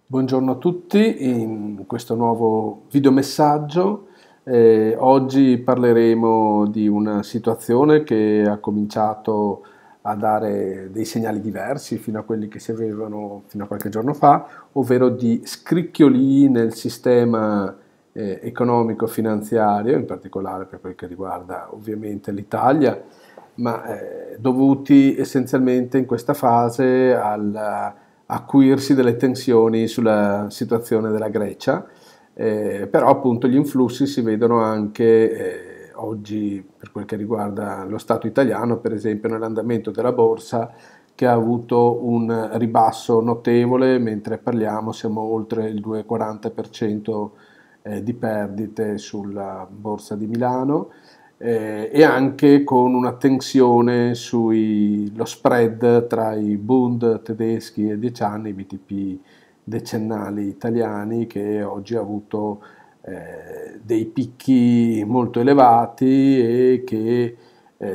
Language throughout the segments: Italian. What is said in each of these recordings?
Buongiorno a tutti, in questo nuovo videomessaggio oggi parleremo di una situazione che ha cominciato a dare dei segnali diversi fino a quelli che si avevano fino a qualche giorno fa, ovvero di scricchioli nel sistema economico finanziario, in particolare per quel che riguarda ovviamente l'Italia, ma dovuti essenzialmente in questa fase al acuirsi delle tensioni sulla situazione della Grecia, però appunto gli influssi si vedono anche oggi per quel che riguarda lo Stato italiano, per esempio nell'andamento della borsa che ha avuto un ribasso notevole, mentre parliamo siamo oltre il 2,40% di perdite sulla borsa di Milano, e anche con una tensione sullo spread tra i Bund tedeschi a 10 anni, i BTP decennali italiani, che oggi ha avuto dei picchi molto elevati e che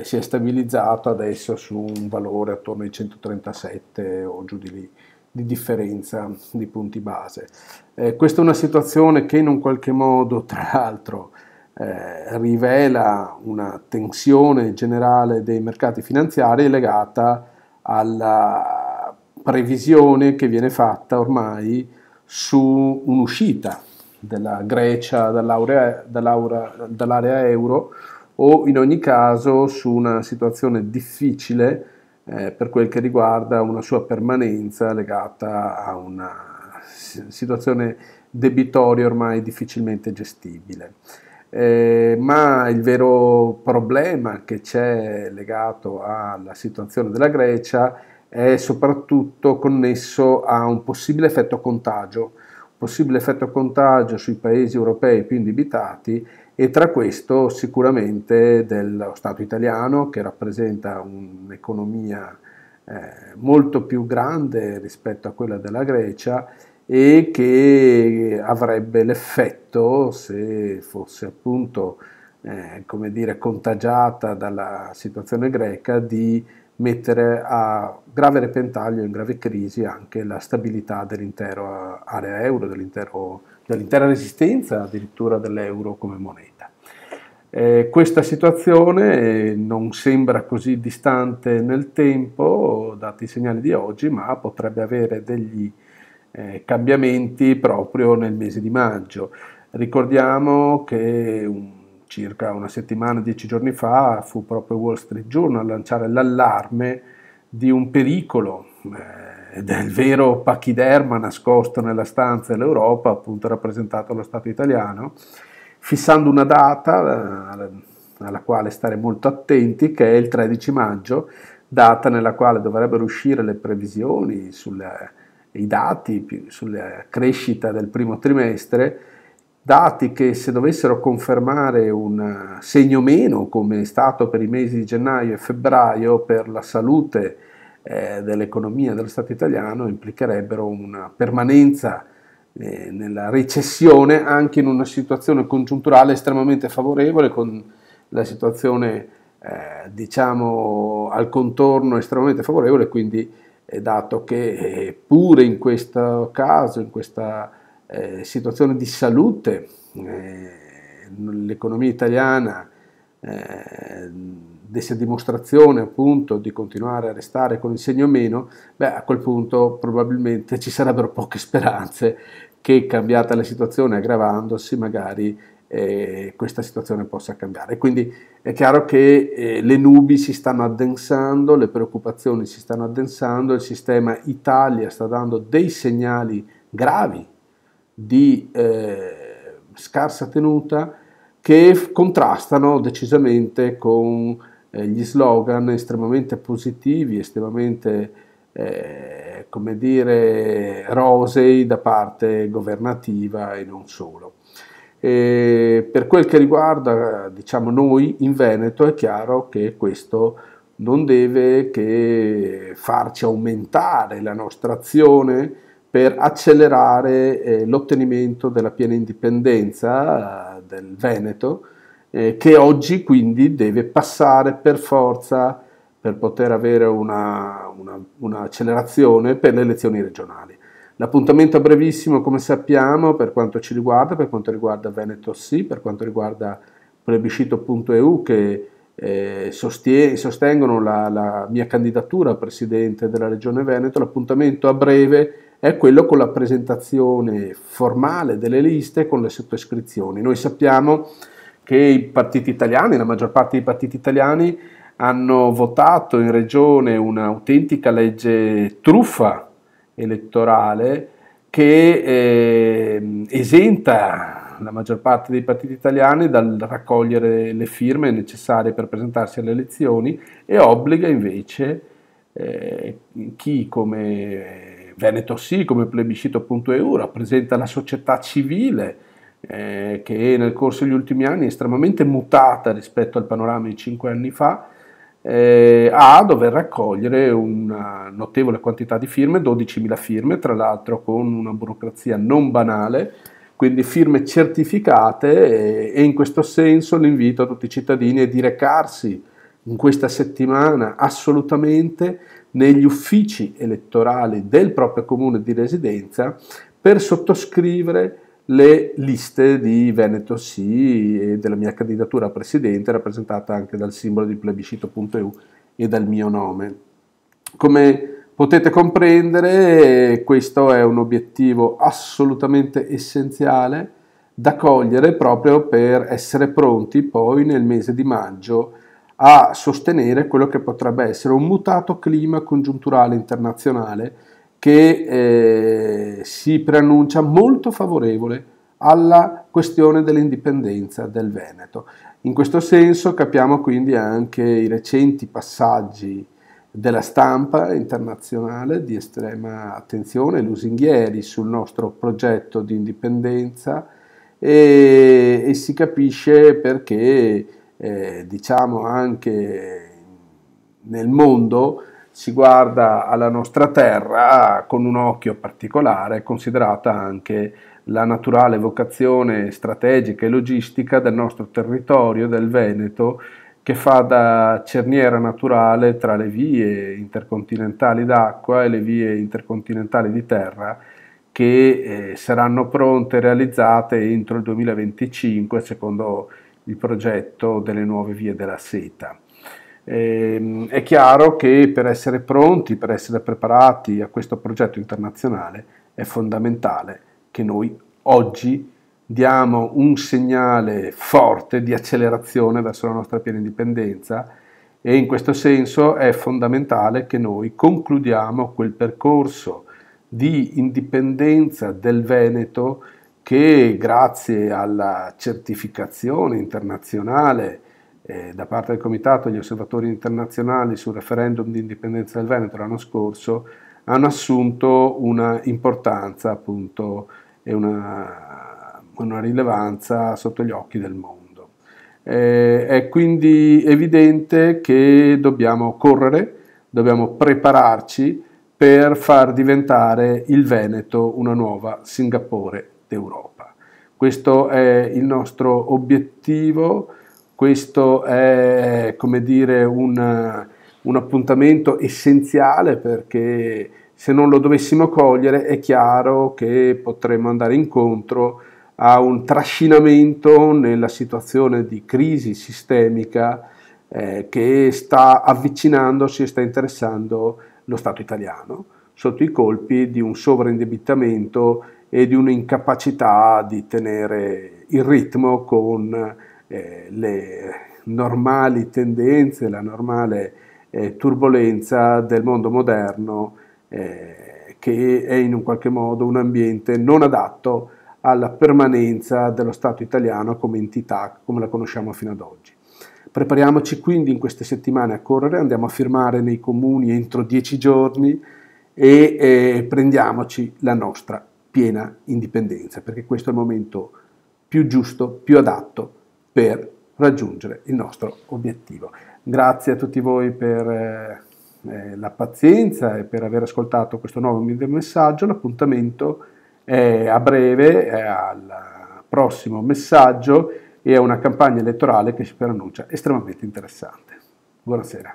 si è stabilizzato adesso su un valore attorno ai 137 o giù di lì di differenza di punti base. Questa è una situazione che in un qualche modo, tra l'altro, rivela una tensione generale dei mercati finanziari legata alla previsione che viene fatta ormai su un'uscita della Grecia dall'area euro o in ogni caso su una situazione difficile per quel che riguarda una sua permanenza legata a una situazione debitoria ormai difficilmente gestibile. Ma il vero problema che c'è legato alla situazione della Grecia è soprattutto connesso a un possibile effetto contagio sui paesi europei più indebitati e tra questo sicuramente dello Stato italiano, che rappresenta un'economia molto più grande rispetto a quella della Grecia e che avrebbe l'effetto, se fosse appunto come dire, contagiata dalla situazione greca, di mettere a grave repentaglio, in grave crisi, anche la stabilità dell'intera area euro, dell'intera resistenza addirittura dell'euro come moneta. Questa situazione non sembra così distante nel tempo, dati i segnali di oggi, ma potrebbe avere degli cambiamenti proprio nel mese di maggio. Ricordiamo che circa una settimana, 10 giorni fa, fu proprio Wall Street Journal a lanciare l'allarme di un pericolo del vero pachiderma nascosto nella stanza dell'Europa, appunto rappresentato dallo Stato italiano, fissando una data alla quale stare molto attenti, che è il 13 maggio, data nella quale dovrebbero uscire le previsioni i dati sulla crescita del primo trimestre, dati che se dovessero confermare un segno meno, come è stato per i mesi di gennaio e febbraio, per la salute dell'economia dello Stato italiano, implicherebbero una permanenza nella recessione anche in una situazione congiunturale estremamente favorevole, con la situazione diciamo al contorno estremamente favorevole, quindi dato che pure in questo caso, in questa situazione di salute, l'economia italiana desse dimostrazione appunto di continuare a restare con il segno meno, beh, a quel punto probabilmente ci sarebbero poche speranze che, cambiata la situazione, aggravandosi, magari questa situazione possa cambiare. Quindi è chiaro che le nubi si stanno addensando, le preoccupazioni si stanno addensando, il sistema Italia sta dando dei segnali gravi di scarsa tenuta che contrastano decisamente con gli slogan estremamente positivi, estremamente come dire, rosei da parte governativa e non solo. Per quel che riguarda, diciamo, noi in Veneto, è chiaro che questo non deve che farci aumentare la nostra azione per accelerare l'ottenimento della piena indipendenza del Veneto, che oggi quindi deve passare per forza, per poter avere un'accelerazione, per le elezioni regionali. L'appuntamento è brevissimo, come sappiamo, per quanto ci riguarda, per quanto riguarda Veneto Sì, per quanto riguarda plebiscito.eu, che sostengono la mia candidatura a Presidente della Regione Veneto. L'appuntamento a breve è quello con la presentazione formale delle liste con le sottoscrizioni. Noi sappiamo che i partiti italiani, la maggior parte dei partiti italiani, hanno votato in Regione un'autentica legge truffa elettorale che esenta la maggior parte dei partiti italiani dal raccogliere le firme necessarie per presentarsi alle elezioni e obbliga invece chi come Veneto Sì, come plebiscito.eu rappresenta la società civile che nel corso degli ultimi anni è estremamente mutata rispetto al panorama di 5 anni fa, a dover raccogliere una notevole quantità di firme, 12.000 firme, tra l'altro con una burocrazia non banale, quindi firme certificate, e in questo senso l'invito a tutti i cittadini è di recarsi in questa settimana assolutamente negli uffici elettorali del proprio comune di residenza per sottoscrivere le liste di Veneto Sì e della mia candidatura a Presidente, rappresentata anche dal simbolo di plebiscito.eu e dal mio nome. Come potete comprendere, questo è un obiettivo assolutamente essenziale da cogliere proprio per essere pronti poi nel mese di maggio a sostenere quello che potrebbe essere un mutato clima congiunturale internazionale che si preannuncia molto favorevole alla questione dell'indipendenza del Veneto. In questo senso capiamo quindi anche i recenti passaggi della stampa internazionale di estrema attenzione, lusinghieri sul nostro progetto di indipendenza, e si capisce perché diciamo anche nel mondo si guarda alla nostra terra con un occhio particolare, considerata anche la naturale vocazione strategica e logistica del nostro territorio, del Veneto, che fa da cerniera naturale tra le vie intercontinentali d'acqua e le vie intercontinentali di terra, che saranno pronte e realizzate entro il 2025 secondo il progetto delle nuove vie della seta. È chiaro che per essere pronti, per essere preparati a questo progetto internazionale è fondamentale che noi oggi diamo un segnale forte di accelerazione verso la nostra piena indipendenza, e in questo senso è fondamentale che noi concludiamo quel percorso di indipendenza del Veneto che, grazie alla certificazione internazionale da parte del Comitato degli Osservatori Internazionali sul referendum di indipendenza del Veneto l'anno scorso, hanno assunto una importanza appunto e una rilevanza sotto gli occhi del mondo. È quindi evidente che dobbiamo correre, dobbiamo prepararci per far diventare il Veneto una nuova Singapore d'Europa. Questo è il nostro obiettivo. Questo è, come dire, un appuntamento essenziale, perché se non lo dovessimo cogliere è chiaro che potremmo andare incontro a un trascinamento nella situazione di crisi sistemica che sta avvicinandosi e sta interessando lo Stato italiano, sotto i colpi di un sovraindebitamento e di un'incapacità di tenere il ritmo con le normali tendenze, la normale turbolenza del mondo moderno, che è in un qualche modo un ambiente non adatto alla permanenza dello Stato italiano come entità, come la conosciamo fino ad oggi. Prepariamoci quindi in queste settimane a correre, andiamo a firmare nei comuni entro 10 giorni e prendiamoci la nostra piena indipendenza, perché questo è il momento più giusto, più adatto per raggiungere il nostro obiettivo. Grazie a tutti voi per la pazienza e per aver ascoltato questo nuovo messaggio. L'appuntamento è a breve, è al prossimo messaggio e a una campagna elettorale che si preannuncia estremamente interessante. Buonasera.